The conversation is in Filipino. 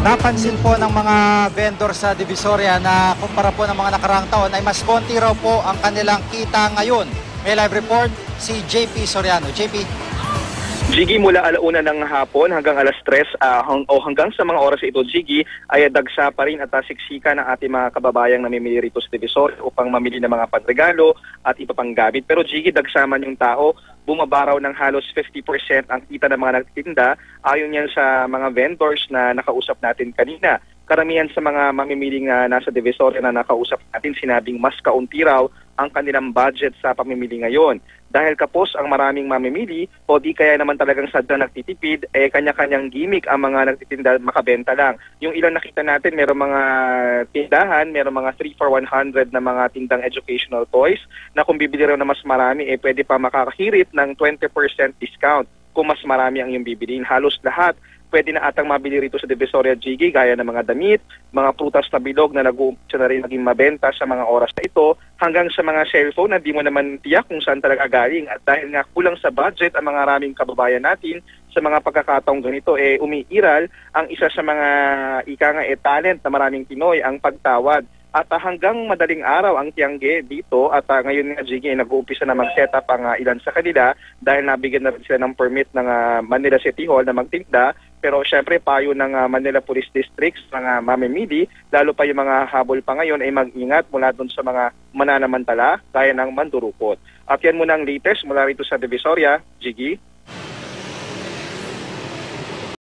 Napansin po ng mga vendor sa Divisoria na kumpara po ng mga nakaraang taon ay mas konti raw po ang kanilang kita ngayon. May live report si JP Soriano. JP. Jiggy, mula alauna ng hapon hanggang alas 3 o hanggang sa mga oras ito, Jiggy, ay dagsa pa rin at siksika ng ating mga kababayang namimili rito sa Divisoria upang mamili ng mga panregalo at iba pang gamit. Pero Jiggy, dagsa man yung tao, bumabaraw ng halos 50% ang kita ng mga nagtitinda ayon yan sa mga vendors na nakausap natin kanina. Karamihan sa mga mamimiling nasa Divisoria na nakausap natin sinabing mas kaunti raw ang kanilang budget sa pamimili ngayon. Dahil kapos ang maraming mamimili o di kaya naman talagang sadya nagtitipid, kanya-kanyang gimmick ang mga nagtitinda makabenta lang. Yung ilang nakita natin, merong mga tindahan, merong mga 3 for 100 na mga tindang educational toys na kung bibili raw na mas marami, pwede pa makakahirit ng 20% discount kung mas marami ang iyong bibiliin. Halos lahat pwede na atang mabili rito sa Divisoria, Jiggy, gaya ng mga damit, mga prutas na bilog na nag-uumpisa na rin naging mabenta sa mga oras na ito, hanggang sa mga cellphone na di mo naman tiyak kung saan talaga galing. At dahil nga kulang sa budget ang mga maraming kababayan natin, sa mga pagkakataong ganito, umiiral ang isa sa mga talent na maraming Pinoy, ang pagtawad. At hanggang madaling araw ang Tiangge dito at ngayon nga, Jiggy, nag-uumpisa na mag-setup ang ilan sa kanila dahil nabigyan na rin sila ng permit ng Manila City Hall na magtinda. Pero syempre payo ng Manila Police Districts, mga mamimili, lalo pa yung mga habol pa ngayon ay mag-ingat mula doon sa mga mananamantala gaya ng mandurukot. At yan muna ang latest mula rito sa Divisoria, Jiggy.